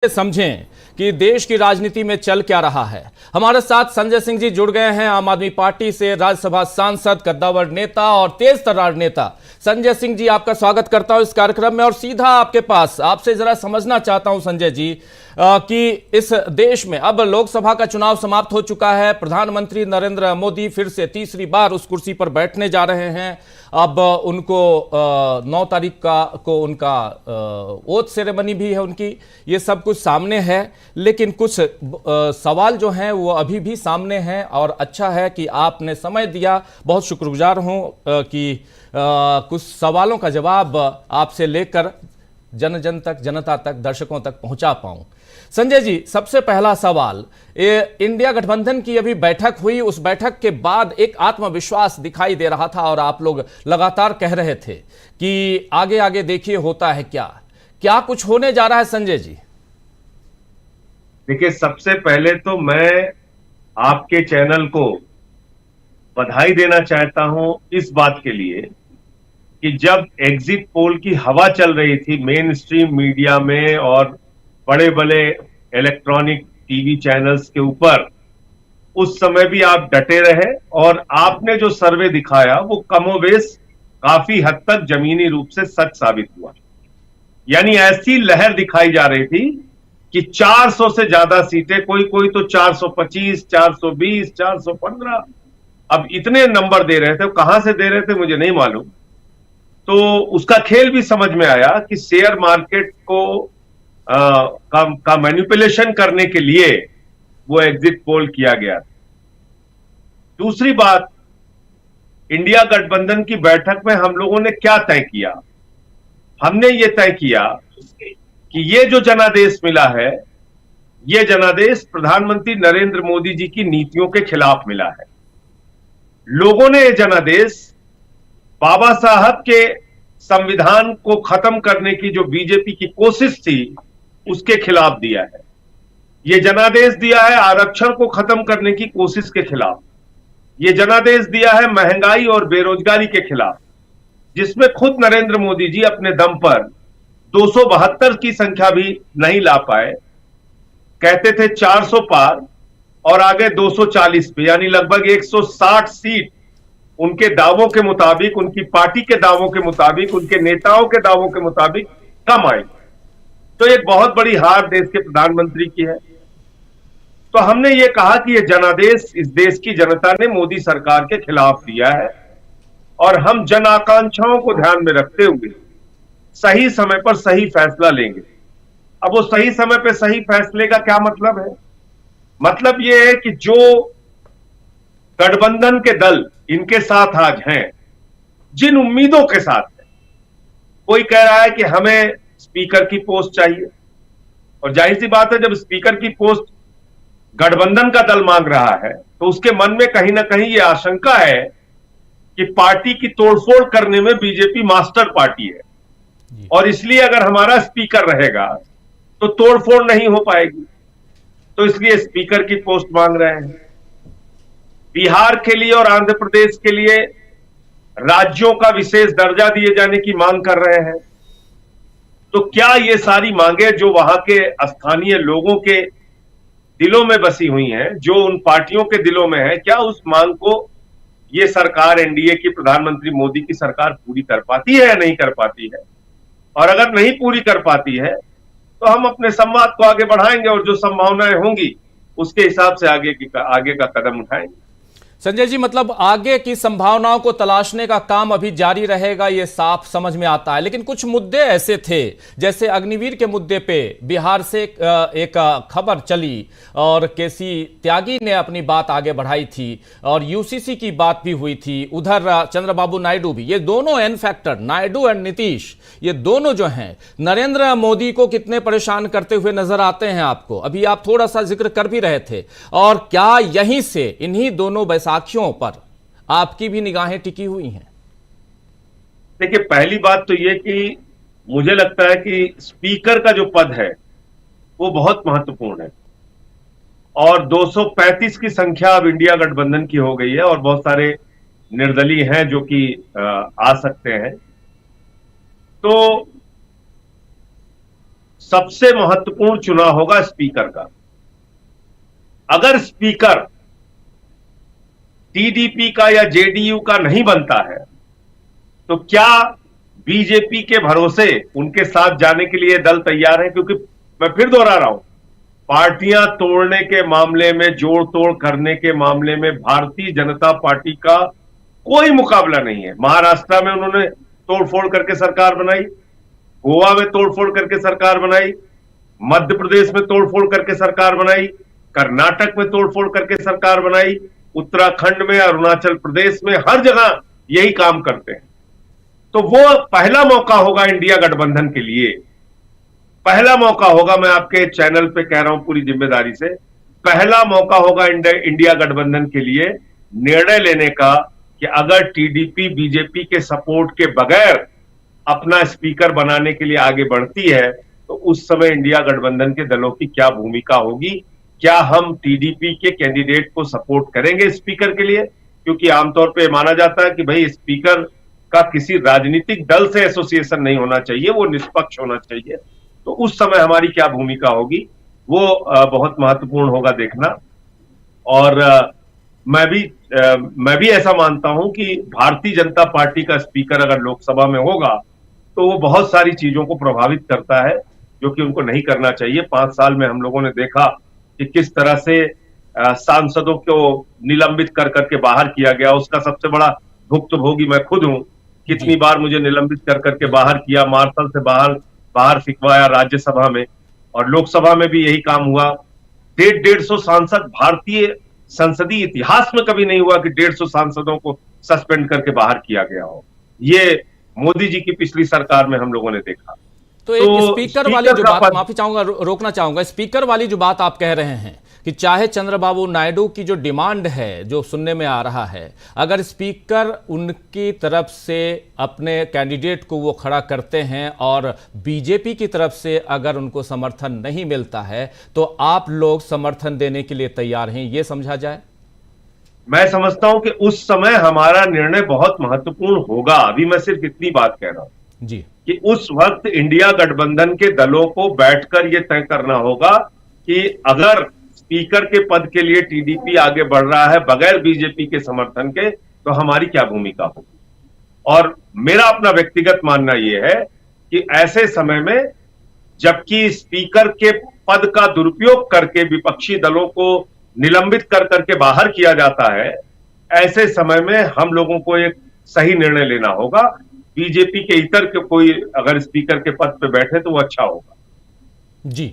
समझें कि देश की राजनीति में चल क्या रहा है। हमारे साथ संजय सिंह जी जुड़ गए हैं, आम आदमी पार्टी से राज्यसभा सांसद, कद्दावर नेता और तेज तर्रार नेता। संजय सिंह जी, आपका स्वागत करता हूं इस कार्यक्रम में और सीधा आपके पास आपसे जरा समझना चाहता हूं संजय जी कि इस देश में अब लोकसभा का चुनाव समाप्त हो चुका है। प्रधानमंत्री नरेंद्र मोदी फिर से तीसरी बार उस कुर्सी पर बैठने जा रहे हैं। अब उनको 9 तारीख को उनका ओथ सेरेमनी भी है उनकी, ये सब कुछ सामने है, लेकिन कुछ सवाल जो हैं वो अभी भी सामने हैं और अच्छा है कि आपने समय दिया। बहुत शुक्रगुजार हूं कि कुछ सवालों का जवाब आपसे लेकर जन तक, जनता तक, दर्शकों तक पहुंचा पाऊं। संजय जी, सबसे पहला सवाल, इंडिया गठबंधन की अभी बैठक हुई, उस बैठक के बाद एक आत्मविश्वास दिखाई दे रहा था और आप लोग लगातार कह रहे थे कि आगे आगे देखिए होता है क्या क्या कुछ होने जा रहा है। संजय जी देखिए, सबसे पहले तो मैं आपके चैनल को बधाई देना चाहता हूं इस बात के लिए कि जब एग्जिट पोल की हवा चल रही थी मेन स्ट्रीम मीडिया में और बड़े बड़े इलेक्ट्रॉनिक टीवी चैनल्स के ऊपर, उस समय भी आप डटे रहे और आपने जो सर्वे दिखाया वो कमोबेश काफी हद तक जमीनी रूप से सच साबित हुआ। यानी ऐसी लहर दिखाई जा रही थी कि 400 से ज्यादा सीटें, कोई कोई तो 425, 420, 415, अब इतने नंबर दे रहे थे। कहां से दे रहे थे मुझे नहीं मालूम। तो उसका खेल भी समझ में आया कि शेयर मार्केट को का मैनिपुलेशन करने के लिए वो एग्जिट पोल किया गया। दूसरी बात, इंडिया गठबंधन की बैठक में हम लोगों ने क्या तय किया? हमने ये तय किया कि ये जो जनादेश मिला है, ये जनादेश प्रधानमंत्री नरेंद्र मोदी जी की नीतियों के खिलाफ मिला है। लोगों ने ये जनादेश बाबा साहब के संविधान को खत्म करने की जो बीजेपी की कोशिश थी उसके खिलाफ दिया है। ये जनादेश दिया है आरक्षण को खत्म करने की कोशिश के खिलाफ। ये जनादेश दिया है महंगाई और बेरोजगारी के खिलाफ, जिसमें खुद नरेंद्र मोदी जी अपने दम पर 272 की संख्या भी नहीं ला पाए। कहते थे 400 पार और आगे 240 पे, यानी लगभग 160 सीट उनके दावों के मुताबिक, उनकी पार्टी के दावों के मुताबिक, उनके नेताओं के दावों के मुताबिक कम आई। तो एक बहुत बड़ी हार देश के प्रधानमंत्री की है। तो हमने ये कहा कि ये जनादेश इस देश की जनता ने मोदी सरकार के खिलाफ दिया है और हम जन आकांक्षाओं को ध्यान में रखते हुए सही समय पर सही फैसला लेंगे। अब वो सही समय पर सही फैसले का क्या मतलब है? मतलब ये है कि जो गठबंधन के दल इनके साथ आज हैं, जिन उम्मीदों के साथ है, कोई कह रहा है कि हमें स्पीकर की पोस्ट चाहिए, और जाहिर सी बात है जब स्पीकर की पोस्ट गठबंधन का दल मांग रहा है तो उसके मन में कहीं ना कहीं यह आशंका है कि पार्टी की तोड़फोड़ करने में बीजेपी मास्टर पार्टी है और इसलिए अगर हमारा स्पीकर रहेगा तो तोड़फोड़ नहीं हो पाएगी। तो इसलिए स्पीकर की पोस्ट मांग रहे हैं। बिहार के लिए और आंध्र प्रदेश के लिए राज्यों का विशेष दर्जा दिए जाने की मांग कर रहे हैं। तो क्या ये सारी मांगे जो वहां के स्थानीय लोगों के दिलों में बसी हुई हैं, जो उन पार्टियों के दिलों में है, क्या उस मांग को ये सरकार, एनडीए की, प्रधानमंत्री मोदी की सरकार पूरी कर पाती है या नहीं कर पाती है? और अगर नहीं पूरी कर पाती है तो हम अपने संवाद को आगे बढ़ाएंगे और जो संभावनाएं होंगी उसके हिसाब से आगे का कदम उठाएंगे। संजय जी, मतलब आगे की संभावनाओं को तलाशने का काम अभी जारी रहेगा, ये साफ समझ में आता है। लेकिन कुछ मुद्दे ऐसे थे, जैसे अग्निवीर के मुद्दे पे बिहार से एक खबर चली और केसी त्यागी ने अपनी बात आगे बढ़ाई थी और यूसीसी की बात भी हुई थी। उधर चंद्रबाबू नायडू भी, ये दोनों एन फैक्टर, नायडू और नीतीश, ये दोनों जो हैं नरेंद्र मोदी को कितने परेशान करते हुए नजर आते हैं आपको? अभी आप थोड़ा सा जिक्र कर भी रहे थे। और क्या यहीं से, इन्हीं दोनों साखियों पर आपकी भी निगाहें टिकी हुई हैं? देखिए, पहली बात तो यह कि मुझे लगता है कि स्पीकर का जो पद है वो बहुत महत्वपूर्ण है और 235 की संख्या अब इंडिया गठबंधन की हो गई है और बहुत सारे निर्दलीय हैं जो कि आ सकते हैं। तो सबसे महत्वपूर्ण चुनाव होगा स्पीकर का। अगर स्पीकर टीडीपी का या जेडीयू का नहीं बनता है तो क्या बीजेपी के भरोसे उनके साथ जाने के लिए दल तैयार है? क्योंकि मैं फिर दोहरा रहा हूं, पार्टियां तोड़ने के मामले में, जोड़ तोड़ करने के मामले में भारतीय जनता पार्टी का कोई मुकाबला नहीं है। महाराष्ट्र में उन्होंने तोड़फोड़ करके सरकार बनाई, गोवा में तोड़फोड़ करके सरकार बनाई, मध्य प्रदेश में तोड़फोड़ करके सरकार बनाई, कर्नाटक में तोड़फोड़ करके सरकार बनाई, उत्तराखंड में, अरुणाचल प्रदेश में, हर जगह यही काम करते हैं। तो वो पहला मौका होगा इंडिया गठबंधन के लिए, पहला मौका होगा। मैं आपके चैनल पे कह रहा हूं पूरी जिम्मेदारी से, पहला मौका होगा इंडिया गठबंधन के लिए निर्णय लेने का कि अगर टीडीपी बीजेपी के सपोर्ट के बगैर अपना स्पीकर बनाने के लिए आगे बढ़ती है तो उस समय इंडिया गठबंधन के दलों की क्या भूमिका होगी। क्या हम टीडीपी के कैंडिडेट को सपोर्ट करेंगे स्पीकर के लिए? क्योंकि आमतौर पे माना जाता है कि भाई स्पीकर का किसी राजनीतिक दल से एसोसिएशन नहीं होना चाहिए, वो निष्पक्ष होना चाहिए। तो उस समय हमारी क्या भूमिका होगी वो बहुत महत्वपूर्ण होगा देखना। और मैं भी ऐसा मानता हूं कि भारतीय जनता पार्टी का स्पीकर अगर लोकसभा में होगा तो वो बहुत सारी चीजों को प्रभावित करता है जो कि उनको नहीं करना चाहिए। 5 साल में हम लोगों ने देखा कि किस तरह से सांसदों को निलंबित कर करके बाहर किया गया। उसका सबसे बड़ा भुक्तभोगी मैं खुद हूं। कितनी बार मुझे निलंबित कर करके बाहर किया, मार्शल से बाहर फिकवाया राज्यसभा में, और लोकसभा में भी यही काम हुआ। 150 सांसद, भारतीय संसदीय इतिहास में कभी नहीं हुआ कि 150 सांसदों को सस्पेंड करके बाहर किया गया हो। ये मोदी जी की पिछली सरकार में हम लोगों ने देखा। तो एक स्पीकर वाली जो बात, माफी चाहूंगा, रोकना चाहूंगा, स्पीकर वाली जो बात आप कह रहे हैं कि चाहे चंद्रबाबू नायडू की जो डिमांड है, जो सुनने में आ रहा है, अगर स्पीकर उनकी तरफ से अपने कैंडिडेट को वो खड़ा करते हैं और बीजेपी की तरफ से अगर उनको समर्थन नहीं मिलता है तो आप लोग समर्थन देने के लिए तैयार हैं, ये समझा जाए? मैं समझता हूं कि उस समय हमारा निर्णय बहुत महत्वपूर्ण होगा। अभी मैं सिर्फ इतनी बात कह रहा हूं जी कि उस वक्त इंडिया गठबंधन के दलों को बैठकर यह तय करना होगा कि अगर स्पीकर के पद के लिए टीडीपी आगे बढ़ रहा है बगैर बीजेपी के समर्थन के, तो हमारी क्या भूमिका होगी। और मेरा अपना व्यक्तिगत मानना यह है कि ऐसे समय में, जबकि स्पीकर के पद का दुरुपयोग करके विपक्षी दलों को निलंबित कर करके बाहर किया जाता है, ऐसे समय में हम लोगों को एक सही निर्णय लेना होगा। बीजेपी के इतर के कोई अगर स्पीकर के पद पे बैठे तो वो अच्छा होगा। जी।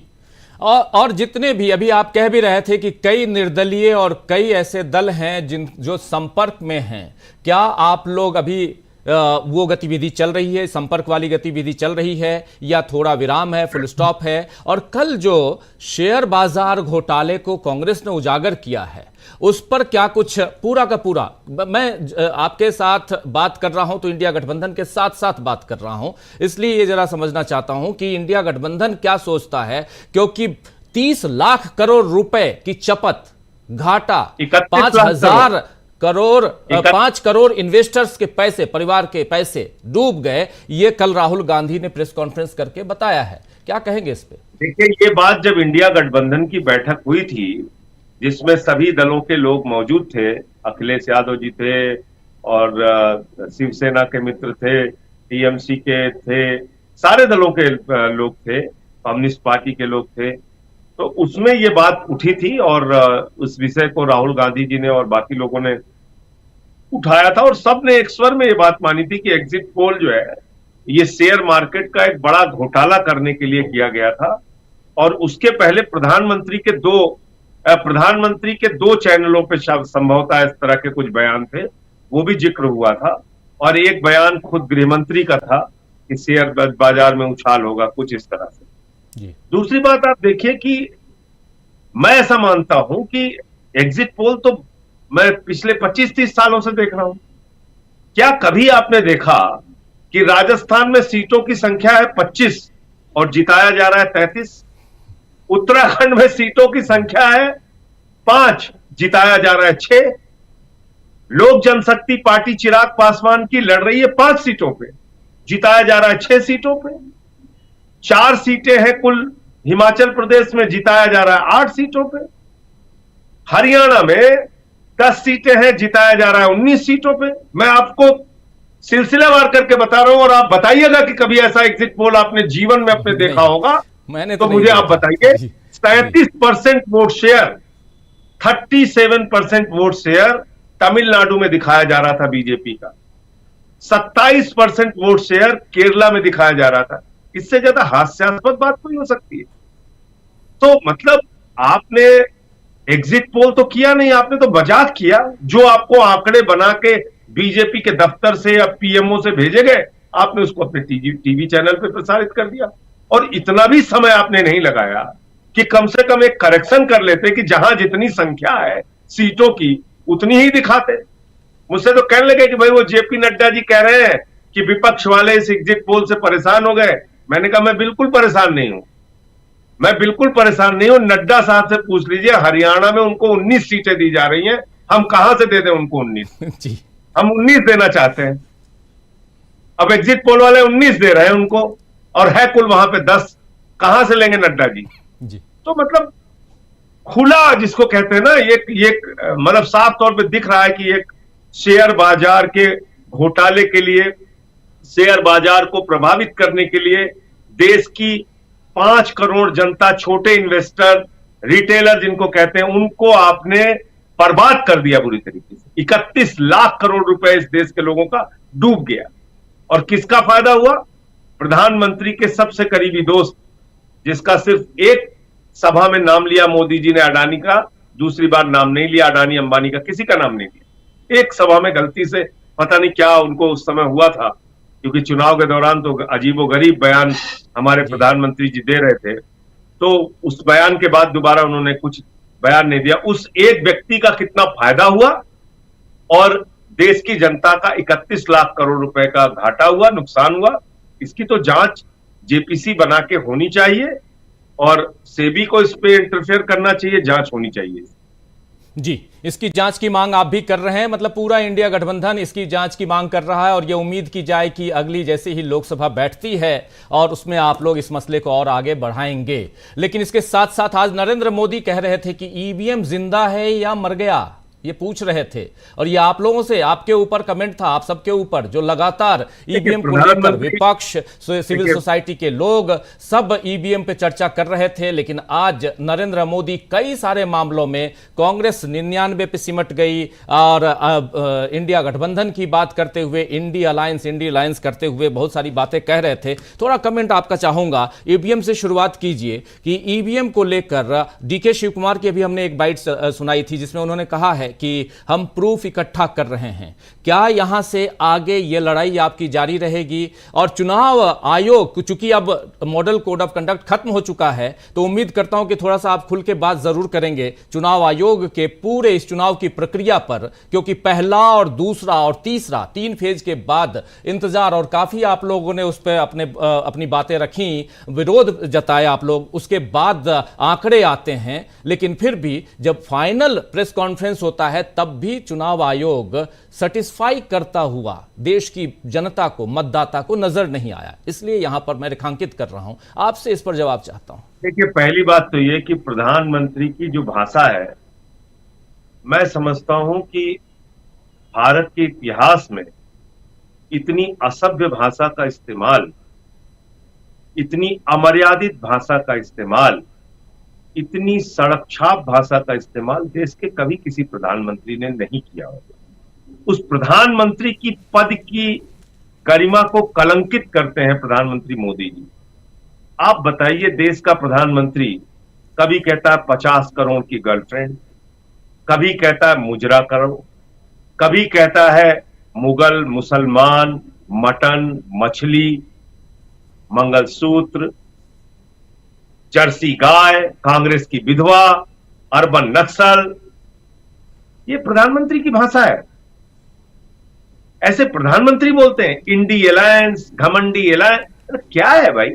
और जितने भी अभी आप कह भी रहे थे कि कई निर्दलीय और कई ऐसे दल हैं जो संपर्क में हैं, क्या आप लोग अभी वो गतिविधि चल रही है, संपर्क वाली गतिविधि चल रही है, या थोड़ा विराम है, फुल स्टॉप है? और कल जो शेयर बाजार घोटाले को कांग्रेस ने उजागर किया है उस पर क्या कुछ पूरा का पूरा, मैं आपके साथ बात कर रहा हूं तो इंडिया गठबंधन के साथ साथ बात कर रहा हूं, इसलिए ये जरा समझना चाहता हूं कि इंडिया गठबंधन क्या सोचता है, क्योंकि 30 लाख करोड़ रुपए की चपत, घाटा, 5,000 करोड़, 5 करोड़ इन्वेस्टर्स के पैसे, परिवार के पैसे डूब गए, ये कल राहुल गांधी ने प्रेस कॉन्फ्रेंस करके बताया है। क्या कहेंगे इस पे? देखिए, ये बात जब इंडिया गठबंधन की बैठक हुई थी जिसमें सभी दलों के लोग मौजूद थे, अखिलेश यादव जी थे और शिवसेना के मित्र थे, टीएमसी के थे, सारे दलों के लोग थे, कम्युनिस्ट पार्टी के लोग थे, तो उसमें ये बात उठी थी और उस विषय को राहुल गांधी जी ने और बाकी लोगों ने उठाया था और सबने एक स्वर में ये बात मानी थी कि एग्जिट पोल जो है ये शेयर मार्केट का एक बड़ा घोटाला करने के लिए किया गया था। और उसके पहले प्रधानमंत्री के दो चैनलों पे संभवतः इस तरह के कुछ बयान थे, वो भी जिक्र हुआ था। और एक बयान खुद गृहमंत्री का था कि शेयर बाजार में उछाल होगा, कुछ इस तरह से। दूसरी बात आप देखिए कि मैं ऐसा मानता हूं कि एग्जिट पोल तो मैं पिछले 25-30 सालों से देख रहा हूं। क्या कभी आपने देखा कि राजस्थान में सीटों की संख्या है 25 और जिताया जा रहा है 33? उत्तराखंड में सीटों की संख्या है 5, जिताया जा रहा है 6। लोक जनशक्ति पार्टी चिराग पासवान की लड़ रही है 5 सीटों पे, जिताया जा रहा है 6 सीटों पे। 4 सीटें हैं कुल हिमाचल प्रदेश में जिताया जा रहा है 8 सीटों पे। हरियाणा में 10 सीटें हैं जिताया जा रहा है 19 सीटों पे। मैं आपको सिलसिलेवार करके बता रहा हूं और आप बताइएगा कि कभी ऐसा एग्जिट पोल आपने जीवन में अपने देखा होगा। मैंने तो मुझे आप बताइए। 37% vote share, 37% vote share Tamil Nadu में दिखाया जा रहा था बीजेपी का, 27% वोट शेयर केरला में दिखाया जा रहा था। इससे ज्यादा हास्यास्पद बात कोई हो सकती है? तो मतलब आपने एग्जिट पोल तो किया नहीं, आपने तो मजाक किया। जो आपको आंकड़े बना के बीजेपी के दफ्तर से या पीएमओ से भेजे गए, आपने उसको अपने टीवी चैनल पे प्रसारित कर दिया। और इतना भी समय आपने नहीं लगाया कि कम से कम एक करेक्शन कर लेते कि जहां जितनी संख्या है सीटों की उतनी ही दिखाते। मुझसे तो कहने लगे कि भाई वो जेपी नड्डा जी कह रहे हैं कि विपक्ष वाले इस एग्जिट पोल से परेशान हो गए। मैंने कहा मैं बिल्कुल परेशान नहीं हूं, मैं बिल्कुल परेशान नहीं हूं। नड्डा साहब से पूछ लीजिए, हरियाणा में उनको 19 सीटें दी जा रही हैं, हम कहां से दे दें उनको 19? जी। हम 19 देना चाहते हैं। अब एग्जिट पोल वाले 19 दे रहे हैं उनको, और है कुल वहां पे 10। कहां से लेंगे नड्डा जी? तो मतलब खुला जिसको कहते हैं ना, ये मतलब साफ तौर पे दिख रहा है कि एक शेयर बाजार के घोटाले के लिए, शेयर बाजार को प्रभावित करने के लिए देश की 5 करोड़ जनता, छोटे इन्वेस्टर, रिटेलर जिनको कहते हैं, उनको आपने बर्बाद कर दिया बुरी तरीके से। 31 लाख करोड़ रुपए इस देश के लोगों का डूब गया। और किसका फायदा हुआ? प्रधानमंत्री के सबसे करीबी दोस्त, जिसका सिर्फ एक सभा में नाम लिया मोदी जी ने अडानी का, दूसरी बार नाम नहीं लिया अडानी अंबानी का, किसी का नाम नहीं लिया। एक सभा में गलती से, पता नहीं क्या उनको उस समय हुआ था, क्योंकि चुनाव के दौरान तो अजीबोगरीब बयान हमारे प्रधानमंत्री जी दे रहे थे, तो उस बयान के बाद दोबारा उन्होंने कुछ बयान नहीं दिया। उस एक व्यक्ति का कितना फायदा हुआ और देश की जनता का 31 लाख करोड़ रुपए का घाटा हुआ, नुकसान हुआ, इसकी तो जांच जेपीसी बना के होनी चाहिए और सेबी को इस पे इंटरफेयर करना चाहिए, जांच होनी चाहिए। जी, इसकी जांच की मांग आप भी कर रहे हैं, मतलब पूरा इंडिया गठबंधन इसकी जांच की मांग कर रहा है और ये उम्मीद की जाए कि अगली जैसे ही लोकसभा बैठती है और उसमें आप लोग इस मसले को और आगे बढ़ाएंगे। लेकिन इसके साथ साथ आज नरेंद्र मोदी कह रहे थे कि ईवीएम जिंदा है या मर गया, ये पूछ रहे थे। और ये आप लोगों से, आपके ऊपर कमेंट था, आप सबके ऊपर, जो लगातार ईवीएम को लेकर विपक्ष, सिविल सोसाइटी के लोग सब ईवीएम पे चर्चा कर रहे थे। लेकिन आज नरेंद्र मोदी कई सारे मामलों में, कांग्रेस 99 पे सिमट गई और इंडिया गठबंधन की बात करते हुए, इंडी अलायंस करते हुए बहुत सारी बातें कह रहे थे। थोड़ा कमेंट आपका चाहूंगा, ईवीएम से शुरुआत कीजिए कि ईवीएम को लेकर डीके शिव कुमार की अभी हमने एक बाइट सुनाई थी जिसमें उन्होंने कहा है कि हम प्रूफ इकट्ठा कर रहे हैं। क्या यहां से आगे ये लड़ाई आपकी जारी रहेगी? और चुनाव आयोग, चूंकि अब मॉडल कोड ऑफ कंडक्ट खत्म हो चुका है, तो उम्मीद करता हूं कि थोड़ा सा आप खुल के बात जरूर करेंगे चुनाव आयोग के पूरे इस चुनाव की प्रक्रिया पर, क्योंकि पहला और दूसरा और तीसरा 3 फेज के बाद इंतजार, और काफी आप लोगों ने उस पर अपनी बातें रखी, विरोध जताया आप लोग, उसके बाद आंकड़े आते हैं। लेकिन फिर भी जब फाइनल प्रेस कॉन्फ्रेंस होता है तब भी चुनाव आयोग सेटिस्फाई करता हुआ देश की जनता को, मतदाता को नजर नहीं आया। इसलिए यहां पर मैं रेखांकित कर रहा हूं, आपसे इस पर जवाब चाहता हूं। देखिए, पहली बात तो यह कि प्रधानमंत्री की जो भाषा है, मैं समझता हूं कि भारत के इतिहास में इतनी असभ्य भाषा का इस्तेमाल, इतनी अमर्यादित भाषा का इस्तेमाल, इतनी सड़क छाप भाषा का इस्तेमाल देश के कभी किसी प्रधानमंत्री ने नहीं किया होगा। उस प्रधानमंत्री की पद की गरिमा को कलंकित करते हैं प्रधानमंत्री मोदी जी। आप बताइए, देश का प्रधानमंत्री कभी कहता है 50 करोड़ की गर्लफ्रेंड, कभी कहता है मुजरा करो, कभी कहता है मुगल, मुसलमान, मटन, मछली, मंगलसूत्र, जर्सी गाय, कांग्रेस की विधवा, अर्बन नक्सल। ये प्रधानमंत्री की भाषा है। ऐसे प्रधानमंत्री बोलते हैं इंडी अलायंस, घमंडी अलायंस। क्या है भाई,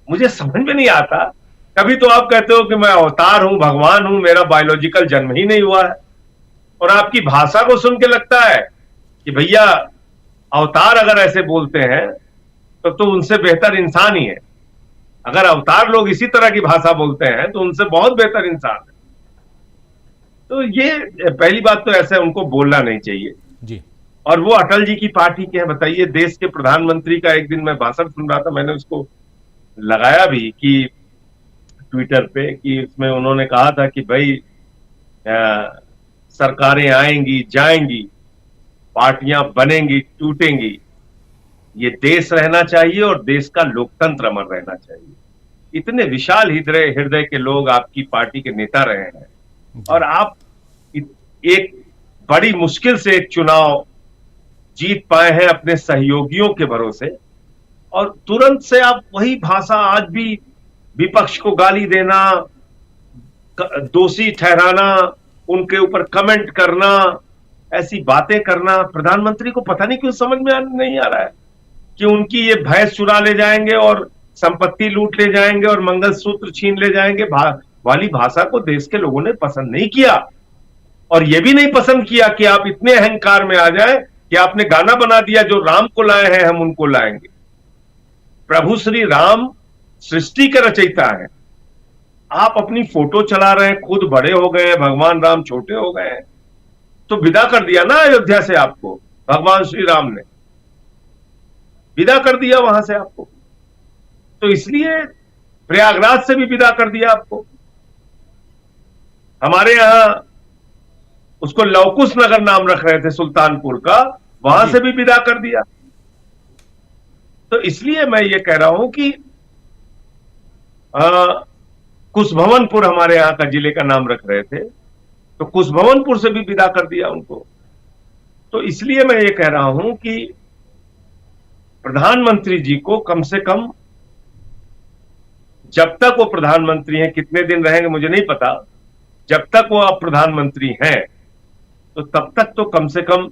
मुझे समझ में नहीं आता। कभी तो आप कहते हो कि मैं अवतार हूं, भगवान हूं, मेरा बायोलॉजिकल जन्म ही नहीं हुआ है, और आपकी भाषा को सुन के लगता है कि भैया अवतार अगर ऐसे बोलते हैं तो उनसे बेहतर इंसान ही है। अगर अवतार लोग इसी तरह की भाषा बोलते हैं तो उनसे बहुत बेहतर इंसान है। तो ये पहली बात तो ऐसे उनको बोलना नहीं चाहिए जी। और वो अटल जी की पार्टी के हैं। बताइए, देश के प्रधानमंत्री का एक दिन मैं भाषण सुन रहा था, मैंने उसको लगाया भी कि ट्विटर पे, कि इसमें उन्होंने कहा था कि भाई सरकारें आएंगी जाएंगी, पार्टियां बनेंगी टूटेंगी, ये देश रहना चाहिए और देश का लोकतंत्र अमर रहना चाहिए। इतने विशाल हृदय हृदय के लोग आपकी पार्टी के नेता रहे हैं और आप एक बड़ी मुश्किल से एक चुनाव जीत पाए हैं अपने सहयोगियों के भरोसे, और तुरंत से आप वही भाषा आज भी विपक्ष को गाली देना, दोषी ठहराना, उनके ऊपर कमेंट करना, ऐसी बातें करना। प्रधानमंत्री को पता नहीं क्यों समझ में नहीं आ रहा है कि उनकी ये भैंस चुरा ले जाएंगे और संपत्ति लूट ले जाएंगे और मंगलसूत्र छीन ले जाएंगे वाली भाषा को देश के लोगों ने पसंद नहीं किया। और यह भी नहीं पसंद किया कि आप इतने अहंकार में आ जाए कि आपने गाना बना दिया, जो राम को लाए हैं हम उनको लाएंगे। प्रभु श्री राम सृष्टि के रचयिता हैं, आप अपनी फोटो चला रहे हैं, खुद बड़े हो गए हैं, भगवान राम छोटे हो गए हैं, तो विदा कर दिया ना अयोध्या से आपको, भगवान श्री राम ने विदा कर दिया वहां से आपको। तो इसलिए प्रयागराज से भी विदा कर दिया आपको। हमारे यहां उसको लवकुश नगर नाम रख रहे थे सुल्तानपुर का, वहां से भी विदा कर दिया। तो इसलिए मैं ये कह रहा हूं कि कुशभवनपुर हमारे यहां का जिले का नाम रख रहे थे, तो कुशभवनपुर से भी विदा कर दिया उनको। तो इसलिए मैं ये कह रहा हूं कि प्रधानमंत्री जी को कम से कम, जब तक वो प्रधानमंत्री हैं, कितने दिन रहेंगे मुझे नहीं पता, जब तक वो अब प्रधानमंत्री हैं तो तब तक तो कम से कम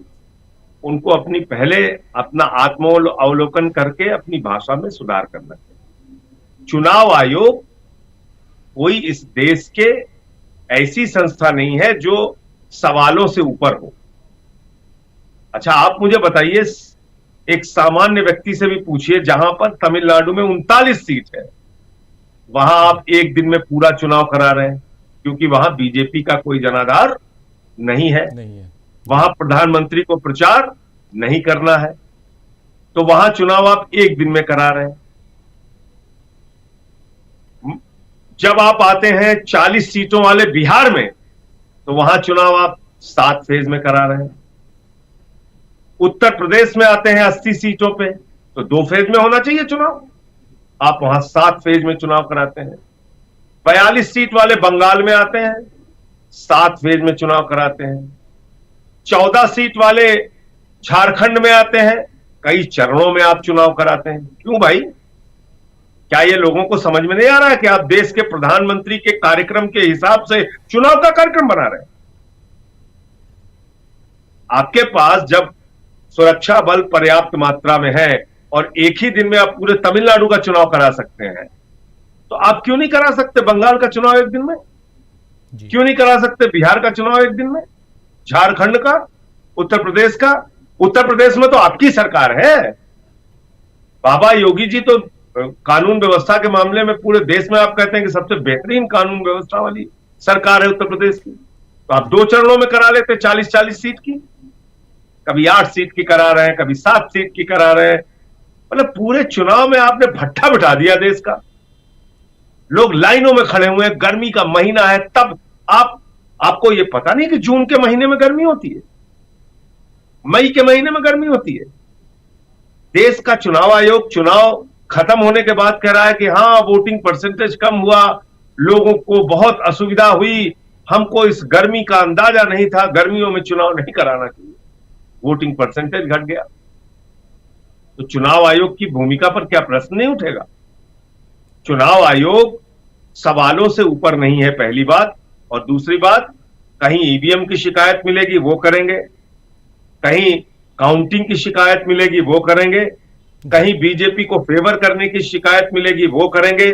उनको अपनी पहले अपना आत्मावलोकन करके अपनी भाषा में सुधार करना चाहिए। चुनाव आयोग कोई इस देश के ऐसी संस्था नहीं है जो सवालों से ऊपर हो। अच्छा, आप मुझे बताइए, एक सामान्य व्यक्ति से भी पूछिए, जहां पर तमिलनाडु में 39 सीट है, वहां आप एक दिन में पूरा चुनाव करा रहे हैं, क्योंकि वहां बीजेपी का कोई जनाधार नहीं है। वहां प्रधानमंत्री को प्रचार नहीं करना है, तो वहां चुनाव आप एक दिन में करा रहे हैं। जब आप आते हैं 40 सीटों वाले बिहार में, तो वहां चुनाव आप 7 फेज में करा रहे हैं। उत्तर प्रदेश में आते हैं 80 सीटों पे, तो 2 फेज में होना चाहिए चुनाव, आप वहां 7 फेज में चुनाव कराते हैं। 42 सीट वाले बंगाल में आते हैं, 7 फेज में चुनाव कराते हैं। 14 सीट वाले झारखंड में आते हैं, कई चरणों में आप चुनाव कराते हैं। क्यों भाई? क्या ये लोगों को समझ में नहीं आ रहा है कि आप देश के प्रधानमंत्री के कार्यक्रम के हिसाब से चुनाव का कार्यक्रम बना रहे हैं? आपके पास जब सुरक्षा बल पर्याप्त मात्रा में है और एक ही दिन में आप पूरे तमिलनाडु का चुनाव करा सकते हैं, तो आप क्यों नहीं करा सकते बंगाल का चुनाव एक दिन में? क्यों नहीं करा सकते बिहार का चुनाव एक दिन में, झारखंड का, उत्तर प्रदेश का? उत्तर प्रदेश में तो आपकी सरकार है। बाबा योगी जी तो कानून व्यवस्था के मामले में पूरे देश में आप कहते हैं कि सबसे बेहतरीन कानून व्यवस्था वाली सरकार है उत्तर प्रदेश की। तो आप 2 चरणों में करा लेते 40-40 सीट की, कभी 8 सीट की करा रहे हैं, कभी 7 सीट की करा रहे हैं। मतलब पूरे चुनाव में आपने भट्ठा बिठा दिया देश का। लोग लाइनों में खड़े हुए हैं, गर्मी का महीना है, तब आपको यह पता नहीं कि जून के महीने में गर्मी होती है, मई के महीने में गर्मी होती है। देश का चुनाव आयोग चुनाव खत्म होने के बाद कह रहा है कि हां, वोटिंग परसेंटेज कम हुआ, लोगों को बहुत असुविधा हुई, हमको इस गर्मी का अंदाजा नहीं था, गर्मियों में चुनाव नहीं कराना चाहिए, वोटिंग परसेंटेज घट गया। तो चुनाव आयोग की भूमिका पर क्या प्रश्न नहीं उठेगा? चुनाव आयोग सवालों से ऊपर नहीं है, पहली बात। और दूसरी बात, कहीं ईवीएम की शिकायत मिलेगी वो करेंगे, कहीं काउंटिंग की शिकायत मिलेगी वो करेंगे, कहीं बीजेपी को फेवर करने की शिकायत मिलेगी वो करेंगे,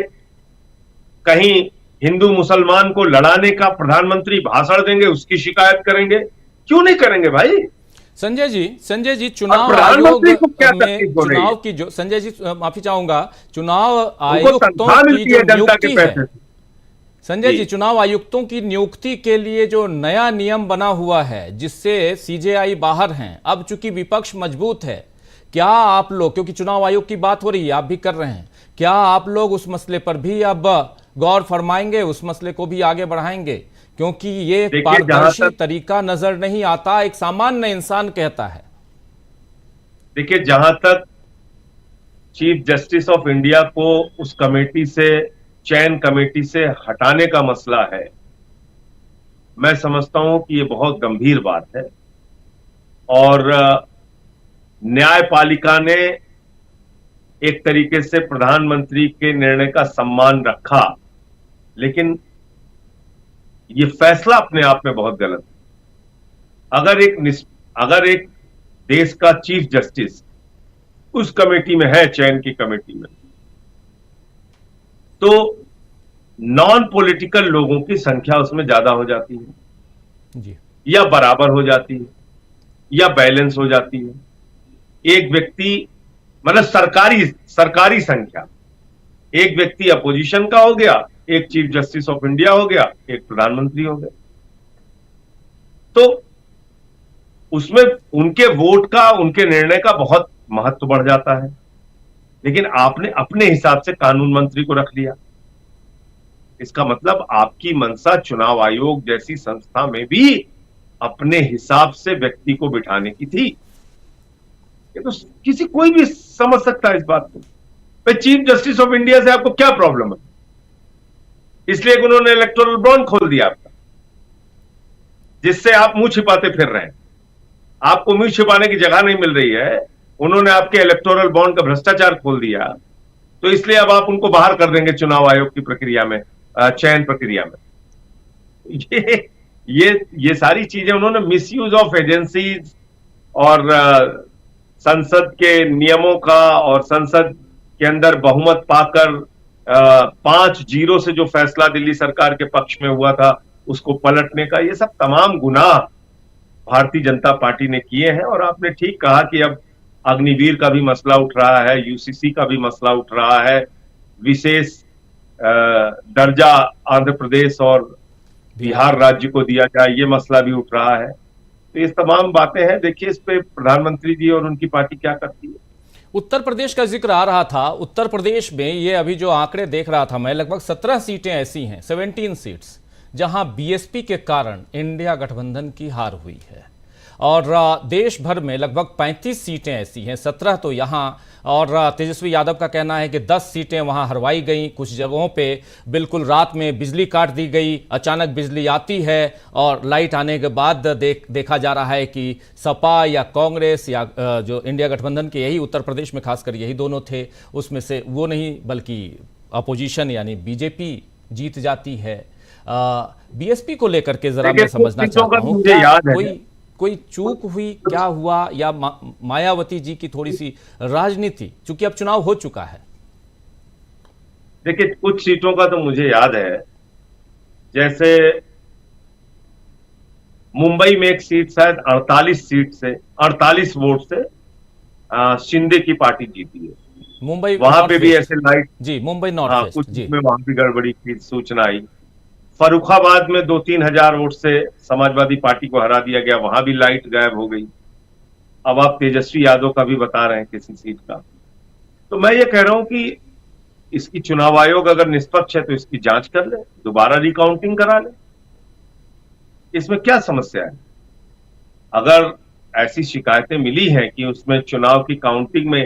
कहीं हिंदू मुसलमान को लड़ाने का प्रधानमंत्री भाषण देंगे उसकी शिकायत करेंगे। क्यों नहीं करेंगे भाई? संजय जी, चुनाव आयोग प्रधानमंत्री को क्या में तकलीफ हो रही है? चुनाव की जो संजय जी, माफी चाहूंगा, चुनाव उनको आयुक्तों तनख्वाह की मिलती जो है जनता के नियुक्ति है, पैसे से। संजय जी जी, चुनाव आयुक्तों की नियुक्ति के लिए जो नया नियम बना हुआ है जिससे सीजेआई बाहर हैं, अब चूंकि विपक्ष मजबूत है, क्या आप लोग, क्योंकि चुनाव आयोग की बात हो रही है, आप भी कर रहे हैं, क्या आप लोग उस मसले पर भी अब गौर फरमाएंगे, उस मसले को भी आगे बढ़ाएंगे? क्योंकि ये एक देखिए, जहां पारदर्शी तक तरीका नजर नहीं आता, एक सामान्य इंसान कहता है। देखिए जहां तक चीफ जस्टिस ऑफ इंडिया को उस कमेटी से, चयन कमेटी से हटाने का मसला है, मैं समझता हूं कि ये बहुत गंभीर बात है। और न्यायपालिका ने एक तरीके से प्रधानमंत्री के निर्णय का सम्मान रखा, लेकिन ये फैसला अपने आप में बहुत गलत है। अगर एक देश का चीफ जस्टिस उस कमेटी में है, चयन की कमेटी में, तो नॉन पॉलिटिकल लोगों की संख्या उसमें ज्यादा हो जाती है, जी या बराबर हो जाती है, या बैलेंस हो जाती है। एक व्यक्ति, मतलब सरकारी सरकारी संख्या, एक व्यक्ति अपोजिशन का हो गया, एक चीफ जस्टिस ऑफ इंडिया हो गया, एक प्रधानमंत्री हो गया, तो उसमें उनके वोट का, उनके निर्णय का बहुत महत्व बढ़ जाता है। लेकिन आपने अपने हिसाब से कानून मंत्री को रख लिया, इसका मतलब आपकी मंशा चुनाव आयोग जैसी संस्था में भी अपने हिसाब से व्यक्ति को बिठाने की थी। ये तो कोई भी समझ सकता है इस बात को। भाई, चीफ जस्टिस ऑफ इंडिया से आपको क्या प्रॉब्लम है? इसलिए कि उन्होंने इलेक्टोरल बॉन्ड खोल दिया आपका, जिससे आप मुंह छिपाते फिर रहे हैं। आपको मुंह छिपाने की जगह नहीं मिल रही है, उन्होंने आपके इलेक्टोरल बॉन्ड का भ्रष्टाचार खोल दिया, तो इसलिए अब आप उनको बाहर कर देंगे चुनाव आयोग की प्रक्रिया में, चयन प्रक्रिया में। ये सारी चीजें उन्होंने मिसयूज ऑफ एजेंसीज और संसद के नियमों का, और संसद के अंदर बहुमत पाकर 5-0 से जो फैसला दिल्ली सरकार के पक्ष में हुआ था उसको पलटने का, ये सब तमाम गुनाह भारतीय जनता पार्टी ने किए हैं। और आपने ठीक कहा कि अब अग्निवीर का भी मसला उठ रहा है, यूसीसी का भी मसला उठ रहा है, विशेष दर्जा आंध्र प्रदेश और बिहार राज्य को दिया जाए, ये मसला भी उठ रहा है। तो ये तमाम बातें हैं, देखिए इस पे प्रधानमंत्री जी और उनकी पार्टी क्या करती है। उत्तर प्रदेश का जिक्र आ रहा था, उत्तर प्रदेश में ये अभी जो आंकड़े देख रहा था मैं, लगभग 17 सीटें ऐसी हैं, 17 सीट्स, जहां बीएसपी के कारण इंडिया गठबंधन की हार हुई है। और देश भर में लगभग 35 सीटें ऐसी हैं, 17 तो यहाँ, और तेजस्वी यादव का कहना है कि 10 सीटें वहाँ हरवाई गई। कुछ जगहों पे बिल्कुल रात में बिजली काट दी गई, अचानक बिजली आती है और लाइट आने के बाद देखा जा रहा है कि सपा या कांग्रेस या जो इंडिया गठबंधन के, यही उत्तर प्रदेश में खासकर यही दोनों थे, उसमें से वो नहीं बल्कि अपोजिशन यानी बीजेपी जीत जाती है। बीएसपी को लेकर के जरा मैं समझना चाहता हूँ, क्या कोई चूक हुई, क्या हुआ, या मायावती जी की थोड़ी सी राजनीति, चूंकि अब चुनाव हो चुका है? देखिए, कुछ सीटों का तो मुझे याद है, जैसे मुंबई में एक सीट शायद 48 वोट से शिंदे की पार्टी जीती है। मुंबई वहां पे भी ऐसे लाइट, जी, मुंबई नॉर्थ वेस्ट, कुछ में वहां भी गड़बड़ी की सूचना आई। फर्रुखाबाद में 2-3 हजार वोट से समाजवादी पार्टी को हरा दिया गया, वहां भी लाइट गायब हो गई। अब आप तेजस्वी यादव का भी बता रहे हैं किसी सीट का। तो मैं ये कह रहा हूं कि इसकी चुनाव आयोग अगर निष्पक्ष है तो इसकी जांच कर ले, दोबारा रिकाउंटिंग करा ले, इसमें क्या समस्या है? अगर ऐसी शिकायतें मिली हैं कि उसमें चुनाव की काउंटिंग में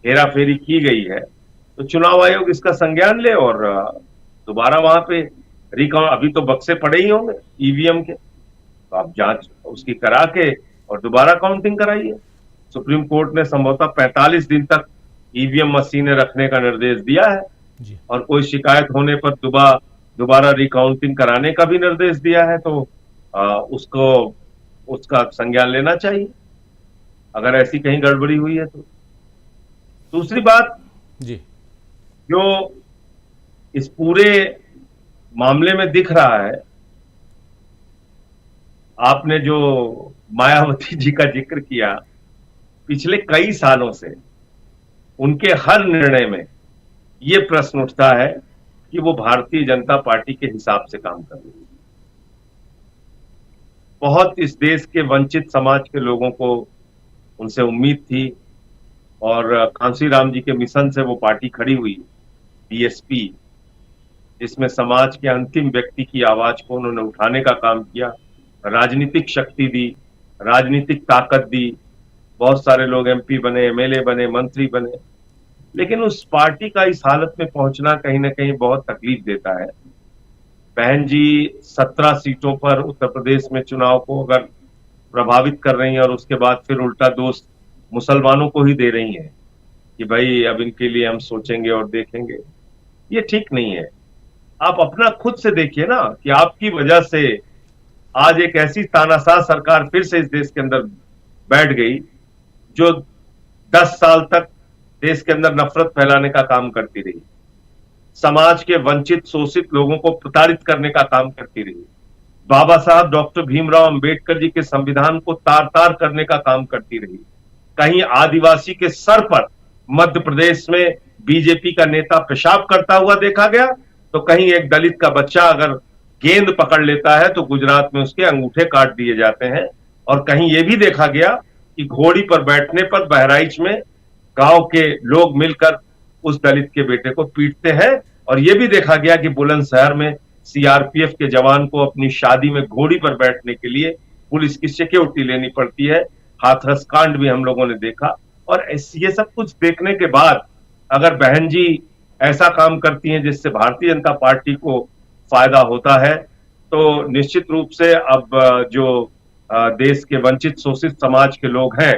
हेराफेरी की गई है, तो चुनाव आयोग इसका संज्ञान ले और दोबारा वहां पे अभी तो बक्से पड़े ही होंगे ईवीएम के, तो आप जांच उसकी करा के और दोबारा काउंटिंग कराइए। सुप्रीम कोर्ट ने संभवतः 45 दिन तक ईवीएम मशीनें रखने का निर्देश दिया है जी। और कोई शिकायत होने पर दोबारा रिकाउंटिंग कराने का भी निर्देश दिया है। तो उसको उसका संज्ञान लेना चाहिए अगर ऐसी कहीं गड़बड़ी हुई है तो। दूसरी बात जी, जो इस पूरे मामले में दिख रहा है, आपने जो मायावती जी का जिक्र किया, पिछले कई सालों से उनके हर निर्णय में ये प्रश्न उठता है कि वो भारतीय जनता पार्टी के हिसाब से काम कर रही है। बहुत इस देश के वंचित समाज के लोगों को उनसे उम्मीद थी और कांसी राम जी के मिशन से वो पार्टी खड़ी हुई, बीएसपी, जिसमें समाज के अंतिम व्यक्ति की आवाज को उन्होंने उठाने का काम किया, राजनीतिक शक्ति दी, राजनीतिक ताकत दी, बहुत सारे लोग एमपी बने, एमएलए बने, मंत्री बने। लेकिन उस पार्टी का इस हालत में पहुंचना कहीं ना कहीं बहुत तकलीफ देता है। बहन जी 17 सीटों पर उत्तर प्रदेश में चुनाव को अगर प्रभावित कर रही हैं और उसके बाद फिर उल्टा दोष मुसलमानों को ही दे रही हैं कि भाई अब इनके लिए हम सोचेंगे और देखेंगे, ये ठीक नहीं है। आप अपना खुद से देखिए ना कि आपकी वजह से आज एक ऐसी तानाशाह सरकार फिर से इस देश के अंदर बैठ गई जो 10 साल तक देश के अंदर नफरत फैलाने का काम करती रही, समाज के वंचित शोषित लोगों को प्रताड़ित करने का काम करती रही, बाबा साहब डॉक्टर भीमराव अंबेडकर जी के संविधान को तार तार करने का काम करती रही। कहीं आदिवासी के सर पर मध्य प्रदेश में बीजेपी का नेता पेशाब करता हुआ देखा गया, तो कहीं एक दलित का बच्चा अगर गेंद पकड़ लेता है तो गुजरात में उसके अंगूठे काट दिए जाते हैं। और कहीं यह भी देखा गया कि घोड़ी पर बैठने पर बहराइच में गांव के लोग मिलकर उस दलित के बेटे को पीटते हैं। और यह भी देखा गया कि बुलंदशहर में सीआरपीएफ के जवान को अपनी शादी में घोड़ी पर बैठने के लिए पुलिस की सिक्योरिटी लेनी पड़ती है। हाथरस कांड भी हम लोगों ने देखा। और ये सब कुछ देखने के बाद अगर बहन जी ऐसा काम करती हैं जिससे भारतीय जनता पार्टी को फायदा होता है, तो निश्चित रूप से अब जो देश के वंचित शोषित समाज के लोग हैं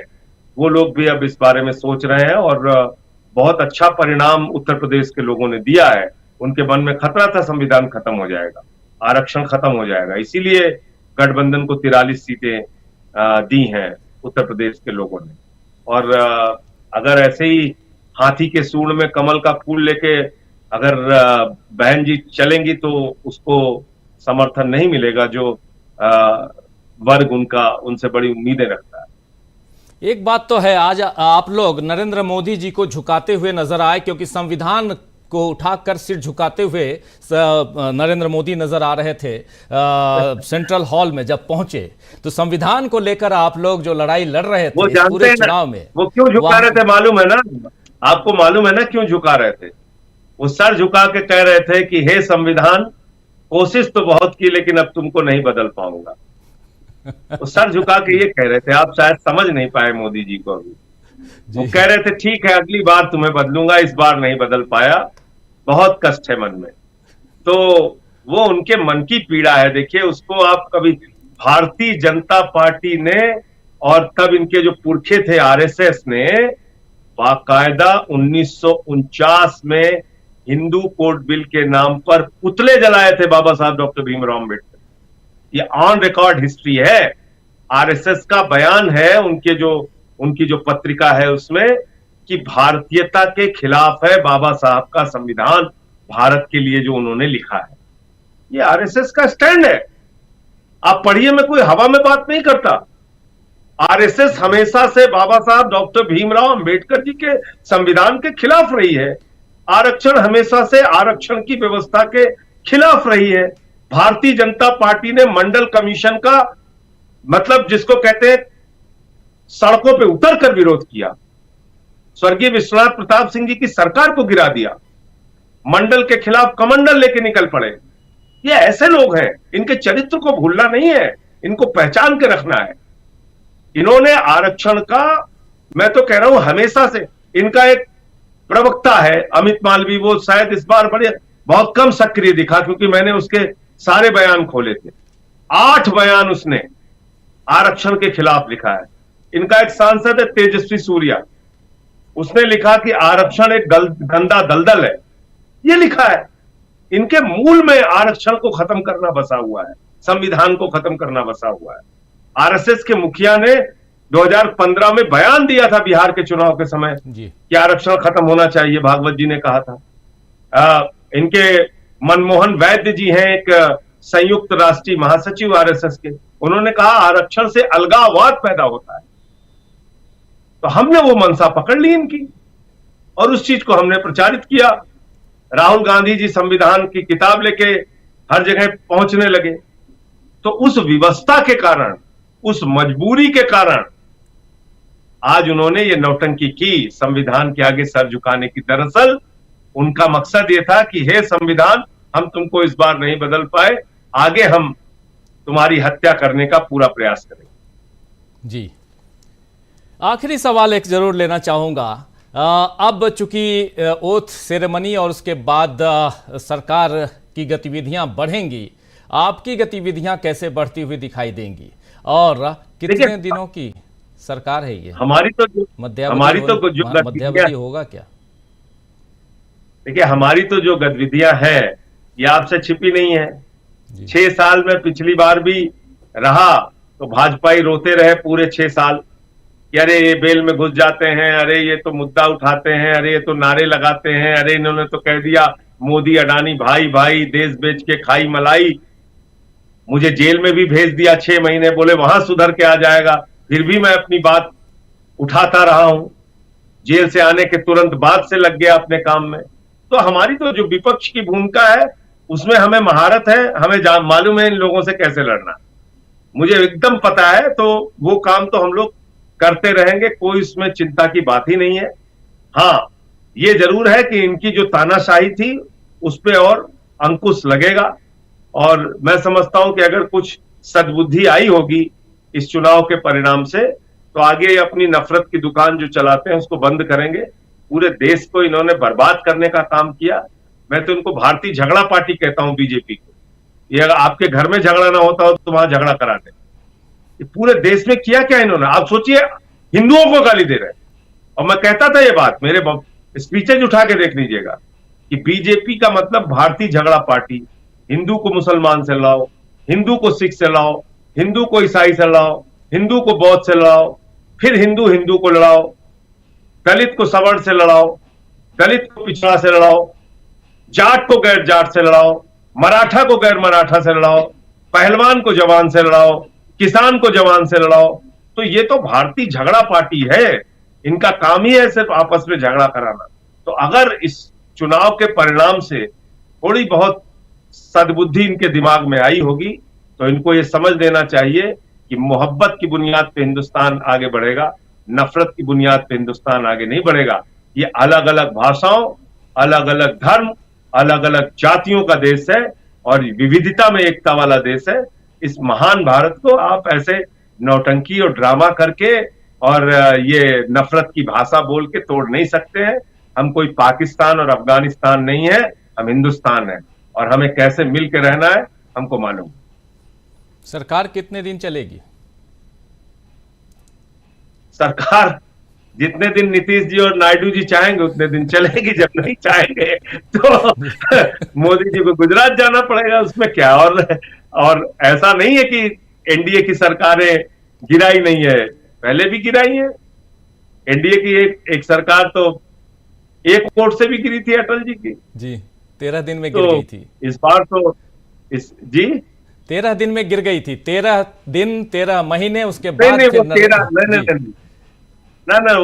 वो लोग भी अब इस बारे में सोच रहे हैं और बहुत अच्छा परिणाम उत्तर प्रदेश के लोगों ने दिया है। उनके मन में खतरा था संविधान खत्म हो जाएगा, आरक्षण खत्म हो जाएगा, इसीलिए गठबंधन को 43 सीटें दी हैं उत्तर प्रदेश के लोगों ने। और अगर ऐसे ही हाथी के सूंड में कमल का फूल लेके अगर बहन जी चलेंगी तो उसको समर्थन नहीं मिलेगा जो वर्ग उनसे बड़ी उम्मीदें रखता है। एक बात तो है, आज आप लोग नरेंद्र मोदी जी को झुकाते हुए नजर आए, क्योंकि संविधान को उठाकर सिर झुकाते हुए नरेंद्र मोदी नजर आ रहे थे सेंट्रल हॉल में। जब पहुंचे तो संविधान को लेकर आप लोग जो लड़ाई लड़ रहे थे पूरे चुनाव में, वो क्यों झुका रहे थे मालूम है ना? आपको मालूम है ना क्यों झुका रहे थे? वो सर झुका के कह रहे थे कि हे संविधान, कोशिश तो बहुत की लेकिन अब तुमको नहीं बदल पाऊंगा। वो सर झुका के ये कह रहे थे, आप शायद समझ नहीं पाए मोदी जी को अभी। वो कह रहे थे ठीक है अगली बार तुम्हें बदलूंगा, इस बार नहीं बदल पाया, बहुत कष्ट है मन में। तो वो उनके मन की पीड़ा है। देखिए उसको आप कभी, भारतीय जनता पार्टी ने और तब इनके जो पुरखे थे आरएसएस ने बाकायदा 1949 में हिंदू कोड बिल के नाम पर पुतले जलाए थे बाबा साहब डॉक्टर भीमराव अंबेडकर। ये ऑन रिकॉर्ड हिस्ट्री है, आरएसएस का बयान है, उनकी जो पत्रिका है उसमें, कि भारतीयता के खिलाफ है बाबा साहब का संविधान, भारत के लिए जो उन्होंने लिखा है। ये आरएसएस का स्टैंड है। आप पढ़िए, मैं कोई हवा में बात नहीं करता। आरएसएस हमेशा से बाबा साहब डॉक्टर भीमराव अंबेडकर जी के संविधान के खिलाफ रही है। आरक्षण हमेशा से आरक्षण की व्यवस्था के खिलाफ रही है। भारतीय जनता पार्टी ने मंडल कमीशन का, मतलब जिसको कहते हैं सड़कों पे उतरकर विरोध किया, स्वर्गीय विश्वनाथ प्रताप सिंह जी की सरकार को गिरा दिया, मंडल के खिलाफ कमंडल लेके निकल पड़े। ये ऐसे लोग हैं, इनके चरित्र को भूलना नहीं है, इनको पहचान के रखना है। इन्होंने आरक्षण का, मैं तो कह रहा हूं हमेशा से, इनका एक प्रवक्ता है अमित मालवीय, वो शायद इस बार बहुत कम सक्रिय दिखा क्योंकि मैंने उसके सारे बयान खोले थे। 8 बयान उसने आरक्षण के खिलाफ लिखा है। इनका एक सांसद है तेजस्वी सूर्या, उसने लिखा कि आरक्षण एक गंदा दलदल है, ये लिखा है। इनके मूल में आरक्षण को खत्म करना बसा हुआ है, संविधान को खत्म करना बसा हुआ है। आरएसएस के मुखिया ने 2015 में बयान दिया था बिहार के चुनाव के समय कि आरक्षण खत्म होना चाहिए, भागवत जी ने कहा था। इनके मनमोहन वैद्य जी हैं, एक संयुक्त राष्ट्रीय महासचिव आरएसएस के, उन्होंने कहा आरक्षण से अलगाववाद पैदा होता है। तो हमने वो मंशा पकड़ ली इनकी और उस चीज को हमने प्रचारित किया। राहुल गांधी जी संविधान की किताब लेके हर जगह पहुंचने लगे। तो उस विवशता के कारण, उस मजबूरी के कारण आज उन्होंने ये नौटंकी की, संविधान के आगे सर झुकाने की। दरअसल उनका मकसद ये था कि हे संविधान, हम तुमको इस बार नहीं बदल पाए, आगे हम तुम्हारी हत्या करने का पूरा प्रयास करेंगे। जी, आखिरी सवाल एक जरूर लेना चाहूंगा। अब चूंकि ओथ सेरेमनी और उसके बाद सरकार की गतिविधियां बढ़ेंगी, आपकी गतिविधियां कैसे बढ़ती हुई दिखाई देंगी और कितने दिनों की सरकार है ये? हमारी तो जो मध्यावधि होगा क्या? देखिए, हमारी तो जो गतिविधियां हैं ये आपसे छिपी नहीं है। 6 साल में पिछली बार भी रहा तो भाजपाई रोते रहे पूरे 6 साल कि अरे ये बेल में घुस जाते हैं, अरे ये तो मुद्दा उठाते हैं, अरे ये तो नारे लगाते हैं, अरे इन्होंने तो कह दिया मोदी अडानी भाई भाई, देश बेच के खाई मलाई। मुझे जेल में भी भेज दिया 6 महीने, बोले वहां सुधर के आ जाएगा। फिर भी मैं अपनी बात उठाता रहा हूं। जेल से आने के तुरंत बाद से लग गया अपने काम में। तो हमारी तो जो विपक्ष की भूमिका है उसमें हमें महारत है, हमें मालूम है इन लोगों से कैसे लड़ना, मुझे एकदम पता है। तो वो काम तो हम लोग करते रहेंगे, कोई इसमें चिंता की बात ही नहीं है। हाँ, ये जरूर है कि इनकी जो तानाशाही थी उस पर और अंकुश लगेगा और मैं समझता हूं कि अगर कुछ सद्बुद्धि आई होगी इस चुनाव के परिणाम से तो आगे अपनी नफरत की दुकान जो चलाते हैं उसको बंद करेंगे। पूरे देश को इन्होंने बर्बाद करने का काम किया। मैं तो इनको भारतीय झगड़ा पार्टी कहता हूं बीजेपी को। ये अगर आपके घर में झगड़ा ना होता हो तो वहां झगड़ा कराते। ये पूरे देश में किया क्या इन्होंने? आप सोचिए, हिंदुओं को गाली दे रहे। और मैं कहता था ये बात, मेरे स्पीचेज उठा के देख लीजिएगा कि बीजेपी का मतलब भारतीय झगड़ा पार्टी। हिंदू को मुसलमान से लड़ाओ, हिंदू को सिख से लड़ाओ, हिंदू को ईसाई से लड़ाओ, हिंदू को बौद्ध से लड़ाओ, फिर हिंदू हिंदू को लड़ाओ, दलित को सवर्ण से लड़ाओ, दलित को पिछड़ा से लड़ाओ, जाट को गैर जाट से लड़ाओ, मराठा को गैर मराठा से लड़ाओ, पहलवान को जवान से लड़ाओ, किसान को जवान से लड़ाओ। तो ये तो भारतीय झगड़ा पार्टी है। इनका काम ही है सिर्फ आपस में झगड़ा कराना। तो अगर इस चुनाव के परिणाम से थोड़ी बहुत सद्बुद्धि इनके दिमाग में आई होगी तो इनको ये समझ लेना चाहिए कि मोहब्बत की बुनियाद पे हिंदुस्तान आगे बढ़ेगा, नफरत की बुनियाद पे हिंदुस्तान आगे नहीं बढ़ेगा। ये अलग अलग भाषाओं, अलग अलग धर्म, अलग अलग जातियों का देश है और विविधता में एकता वाला देश है। इस महान भारत को आप ऐसे नौटंकी और ड्रामा करके और ये नफरत की भाषा बोल के तोड़ नहीं सकते हैं। हम कोई पाकिस्तान और अफगानिस्तान नहीं है, हम हिंदुस्तान है और हमें कैसे मिल के रहना है हमको मालूम। सरकार कितने दिन चलेगी? सरकार जितने दिन नीतीश जी और नायडू जी चाहेंगे उतने दिन चलेगी। जब नहीं चाहेंगे तो मोदी जी को गुजरात जाना पड़ेगा, उसमें क्या। और ऐसा नहीं है कि एनडीए की सरकारें गिराई नहीं है, पहले भी गिराई है। एनडीए की एक सरकार तो एक वोट से भी गिरी थी अटल जी की। जी, 13 दिन में गिर गई थी। इस बार तो जी 13 दिन में गिर गई थी। 13 दिन 13 महीने उसके बाद नहीं, वो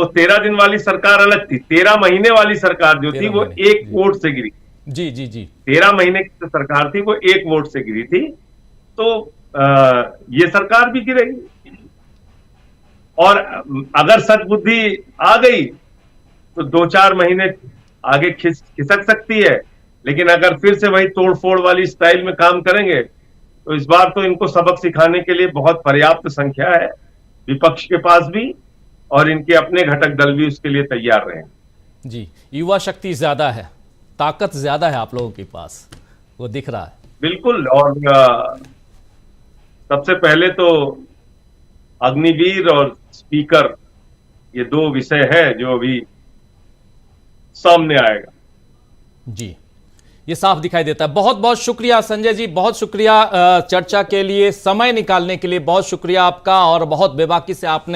13 दिन वाली सरकार अलग थी। 13 महीने वाली सरकार जो थी वो एक वोट से गिरी। जी जी जी 13 महीने की सरकार थी वो एक वोट से गिरी थी। तो ये सरकार भी गिरेगी और अगर सद्बुद्धि आ गई तो 2-4 महीने आगे खिसक सकती है। लेकिन अगर फिर से वही तोड़फोड़ वाली स्टाइल में काम करेंगे तो इस बार तो इनको सबक सिखाने के लिए बहुत पर्याप्त संख्या है विपक्ष के पास भी और इनके अपने घटक दल भी उसके लिए तैयार रहे। जी, युवा शक्ति ज्यादा है, ताकत ज्यादा है आप लोगों के पास, वो दिख रहा है। बिल्कुल। और सबसे पहले तो अग्निवीर और स्पीकर ये 2 विषय है जो अभी सामने आएगा। जी, ये साफ दिखाई देता है। बहुत बहुत शुक्रिया संजय जी, बहुत शुक्रिया चर्चा के लिए समय निकालने के लिए, बहुत शुक्रिया आपका और बहुत बेबाकी से आपने